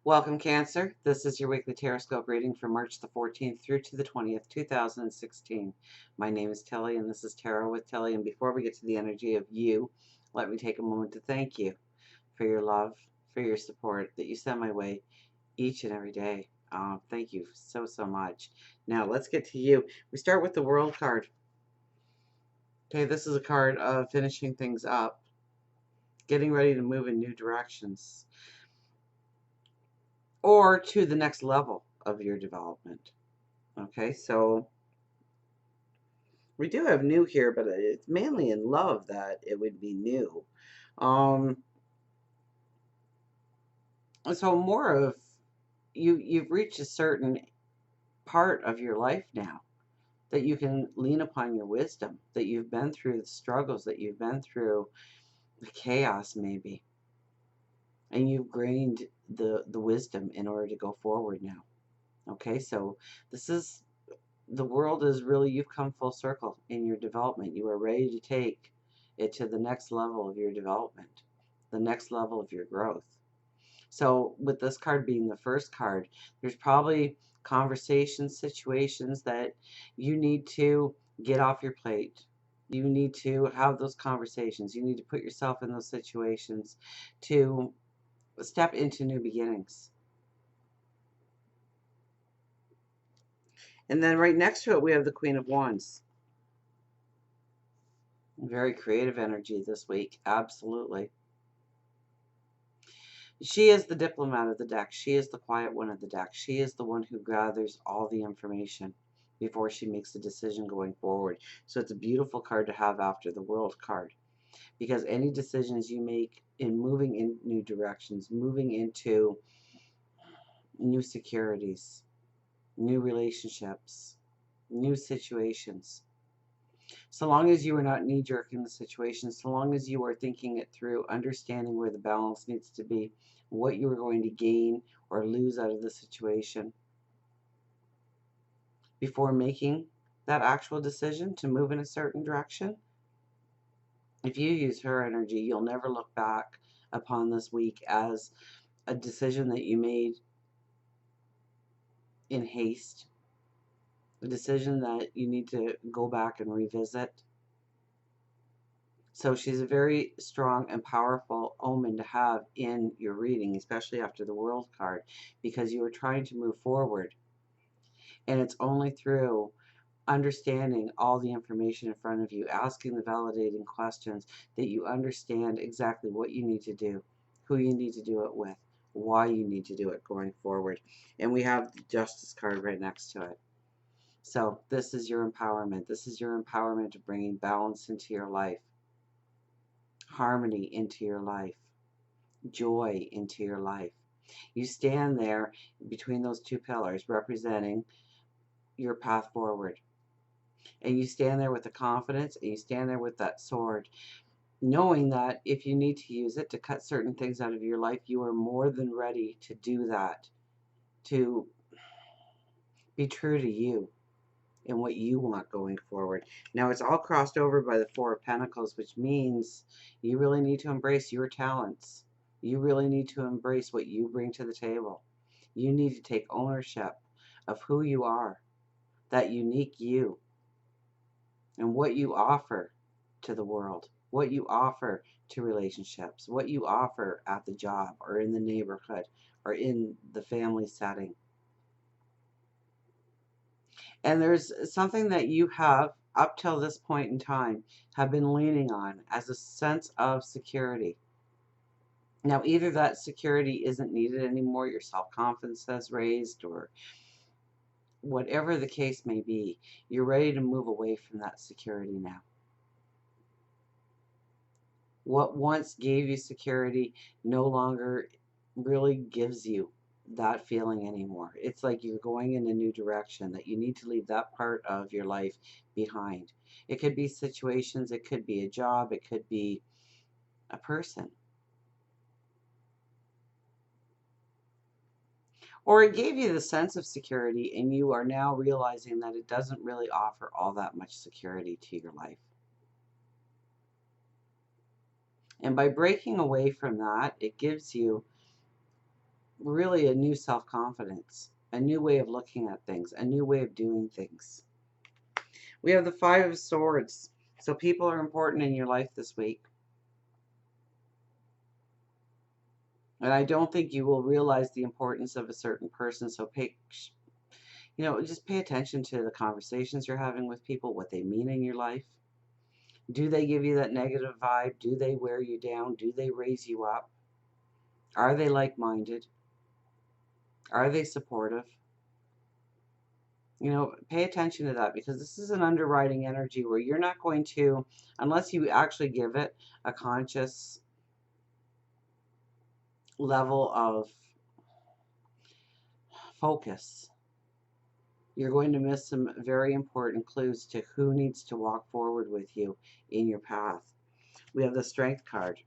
Welcome, Cancer. This is your weekly Teroscope reading for March the 14th through to the 20th, 2016. My name is Tilly, and this is Tarot with Tilly. And before we get to the energy of you, let me take a moment to thank you for your love, for your support that you send my way each and every day. Thank you so, so much. Now, let's get to you. We start with the World card. Okay, this is a card of finishing things up, getting ready to move in new directions, or to the next level of your development. Okay, so we do have new here, but it's mainly in love that it would be new. Um, so more of you've reached a certain part of your life now that you can lean upon your wisdom, that you've been through the struggles, that you've been through the chaos maybe, and you've gained the wisdom in order to go forward now. Okay, so this is the world is really, you've come full circle in your development. You are ready to take it to the next level of your development, the next level of your growth. So with this card being the first card, there's probably conversations, situations that you need to get off your plate. You need to have those conversations. You need to put yourself in those situations to step into new beginnings. And then right next to it, we have the Queen of Wands. Very creative energy this week, absolutely. She is the diplomat of the deck. She is the quiet one of the deck. She is the one who gathers all the information before she makes a decision going forward. So it's a beautiful card to have after the World card, because any decisions you make in moving in new directions, moving into new securities, new relationships, new situations, so long as you are not knee-jerk in the situation, so long as you are thinking it through, understanding where the balance needs to be, what you are going to gain or lose out of the situation before making that actual decision to move in a certain direction. If you use her energy, you'll never look back upon this week as a decision that you made in haste, a decision that you need to go back and revisit. So she's a very strong and powerful omen to have in your reading, especially after the World card, because you are trying to move forward. And it's only through understanding all the information in front of you, asking the validating questions, that you understand exactly what you need to do, who you need to do it with, why you need to do it going forward. And we have the Justice card right next to it. So this is your empowerment. This is your empowerment of bringing balance into your life, harmony into your life, joy into your life. You stand there between those two pillars representing your path forward. And you stand there with the confidence, and you stand there with that sword, knowing that if you need to use it to cut certain things out of your life, you are more than ready to do that, to be true to you and what you want going forward. Now, it's all crossed over by the Four of Pentacles, which means you really need to embrace your talents. You really need to embrace what you bring to the table. You need to take ownership of who you are, that unique you, and what you offer to the world, what you offer to relationships, what you offer at the job or in the neighborhood or in the family setting. And there's something that you have, up till this point in time, have been leaning on as a sense of security. Now, either that security isn't needed anymore, your self-confidence has raised, or whatever the case may be, you're ready to move away from that security now. What once gave you security no longer really gives you that feeling anymore. It's like you're going in a new direction, that you need to leave that part of your life behind. It could be situations, it could be a job, it could be a person. Or it gave you the sense of security, and you are now realizing that it doesn't really offer all that much security to your life. And by breaking away from that, it gives you really a new self-confidence, a new way of looking at things, a new way of doing things. We have the Five of Swords. So people are important in your life this week. And I don't think you will realize the importance of a certain person. So just pay attention to the conversations you're having with people, what they mean in your life. Do they give you that negative vibe? Do they wear you down? Do they raise you up? Are they like-minded? Are they supportive? Pay attention to that, because this is an underwriting energy where you're not going to, unless you actually give it a conscious level of focus, you're going to miss some very important clues to who needs to walk forward with you in your path. We have the Strength card.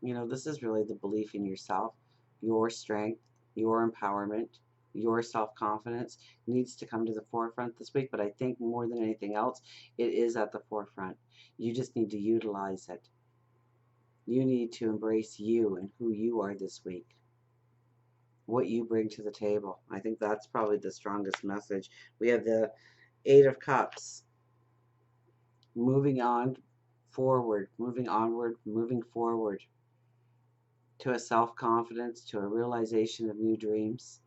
This is really the belief in yourself, your strength, your empowerment, your self-confidence needs to come to the forefront this week. But I think more than anything else, it is at the forefront. You just need to utilize it. You need to embrace you and who you are this week, what you bring to the table. I think that's probably the strongest message. We have the Eight of Cups. Moving on forward, moving onward, moving forward to a self-confidence, to a realization of new dreams,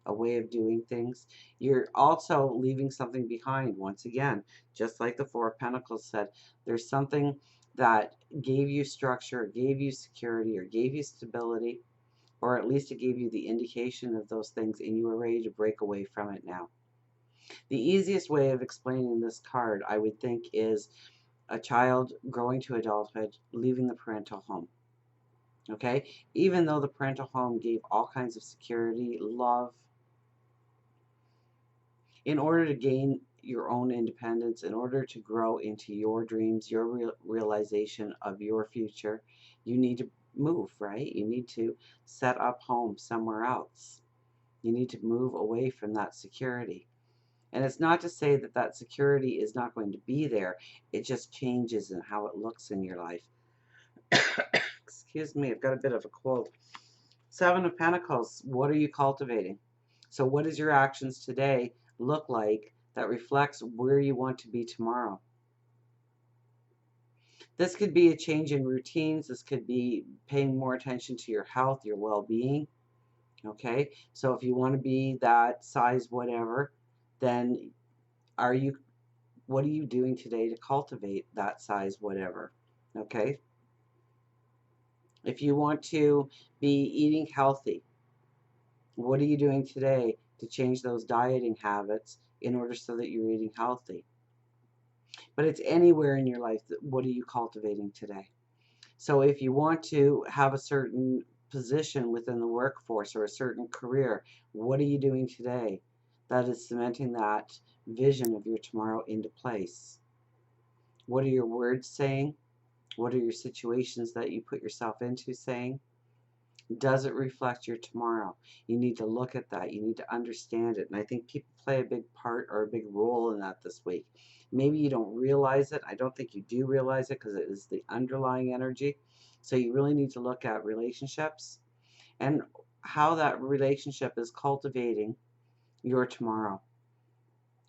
a way of doing things. You're also leaving something behind. Once again, just like the Four of Pentacles said, there's something that gave you structure, gave you security, or gave you stability, or at least it gave you the indication of those things, and you were ready to break away from it now. The easiest way of explaining this card, I would think, is a child growing to adulthood, leaving the parental home. Okay? Even though the parental home gave all kinds of security, love, in order to gain your own independence, in order to grow into your dreams, your realization of your future, you need to move, right? You need to set up home somewhere else. You need to move away from that security. And it's not to say that that security is not going to be there. It just changes in how it looks in your life. Excuse me, I've got a bit of a cold. Seven of Pentacles, what are you cultivating? So what does your actions today look like that reflects where you want to be tomorrow? This could be a change in routines. This could be paying more attention to your health, your well-being. Okay, so if you want to be that size whatever, then what are you doing today to cultivate that size whatever? Okay, if you want to be eating healthy, what are you doing today to change those dieting habits in order so that you're eating healthy? But it's anywhere in your life. What are you cultivating today? So if you want to have a certain position within the workforce or a certain career, what are you doing today that is cementing that vision of your tomorrow into place? What are your words saying? What are your situations that you put yourself into saying? Does it reflect your tomorrow? You need to look at that. You need to understand it. And I think people play a big part or a big role in that this week. Maybe you don't realize it. I don't think you do realize it because it is the underlying energy. So you really need to look at relationships and how that relationship is cultivating your tomorrow.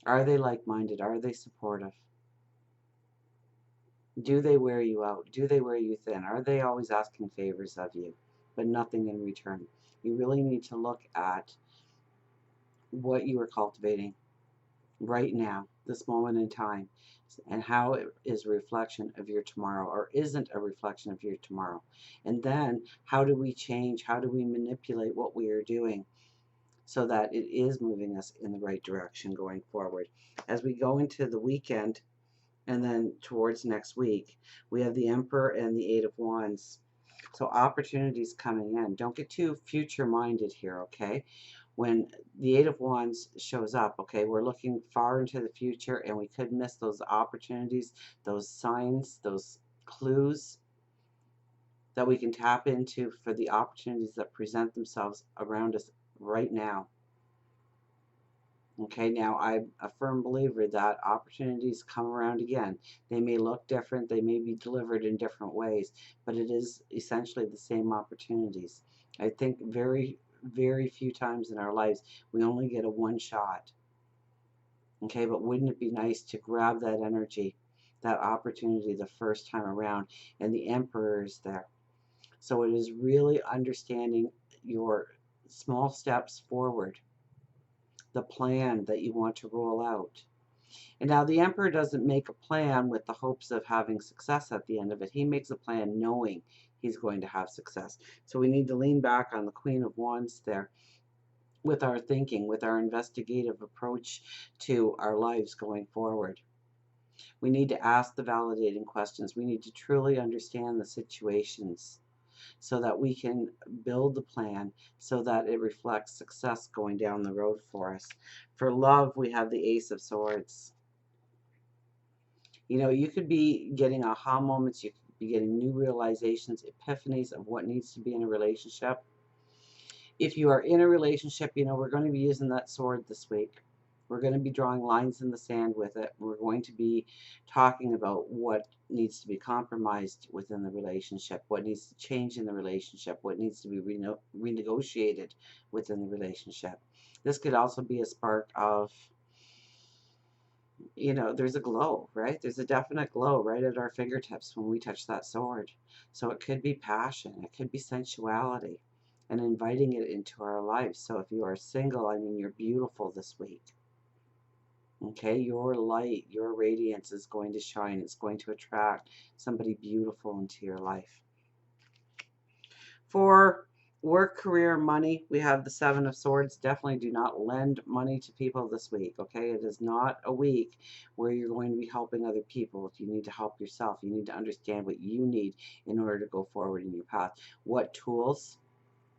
Are they like-minded? Are they supportive? Do they wear you out? Do they wear you thin? Are they always asking favors of you, but nothing in return? You really need to look at what you are cultivating right now, this moment in time, and how it is a reflection of your tomorrow or isn't a reflection of your tomorrow. And then how do we change? How do we manipulate what we are doing so that it is moving us in the right direction going forward? As we go into the weekend, and then towards next week, we have the Emperor and the Eight of Wands. So opportunities coming in. Don't get too future-minded here, okay? When the Eight of Wands shows up, okay, we're looking far into the future and we could miss those opportunities, those signs, those clues that we can tap into for the opportunities that present themselves around us right now. Okay, now I'm a firm believer that opportunities come around again. They may look different, they may be delivered in different ways, but it is essentially the same opportunities. I think very very few times in our lives. We only get a one shot. Okay, but wouldn't it be nice to grab that energy, that opportunity the first time around? And the Emperor is there. So it is really understanding your small steps forward, the plan that you want to roll out. And now the Emperor doesn't make a plan with the hopes of having success at the end of it. He makes a plan knowing he's going to have success. So we need to lean back on the Queen of Wands there with our thinking, with our investigative approach to our lives going forward. We need to ask the validating questions. We need to truly understand the situations so that we can build the plan so that it reflects success going down the road for us. For love, we have the Ace of Swords. You know, you could be getting aha moments, you could be getting new realizations, epiphanies of what needs to be in a relationship. If you are in a relationship, you know, we're going to be using that sword this week. We're going to be drawing lines in the sand with it. We're going to be talking about what needs to be compromised within the relationship, what needs to change in the relationship, what needs to be renegotiated within the relationship. This could also be a spark of, you know, there's a glow, right? There's a definite glow right at our fingertips when we touch that sword. So it could be passion, it could be sensuality, and inviting it into our lives. So if you are single, I mean, you're beautiful this week. Okay, your light, your radiance is going to shine. It's going to attract somebody beautiful into your life. For work, career, money, we have the Seven of Swords. Definitely do not lend money to people this week, okay? It is not a week where you're going to be helping other people. You need to help yourself. You need to understand what you need in order to go forward in your path. What tools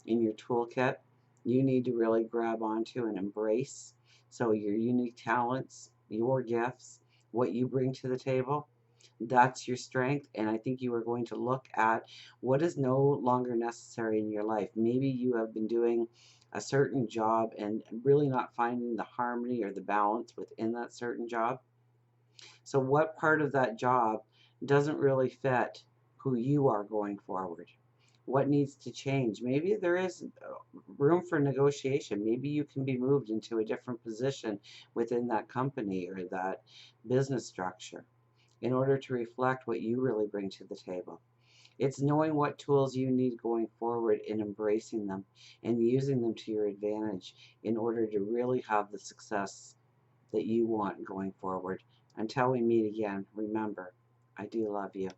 in your toolkit you need to really grab onto and embrace. So your unique talents, your gifts, what you bring to the table, that's your strength. And I think you are going to look at what is no longer necessary in your life. Maybe you have been doing a certain job and really not finding the harmony or the balance within that certain job. So what part of that job doesn't really fit who you are going forward? What needs to change? Maybe there is room for negotiation. Maybe you can be moved into a different position within that company or that business structure in order to reflect what you really bring to the table. It's knowing what tools you need going forward and embracing them and using them to your advantage in order to really have the success that you want going forward. Until we meet again, remember, I do love you.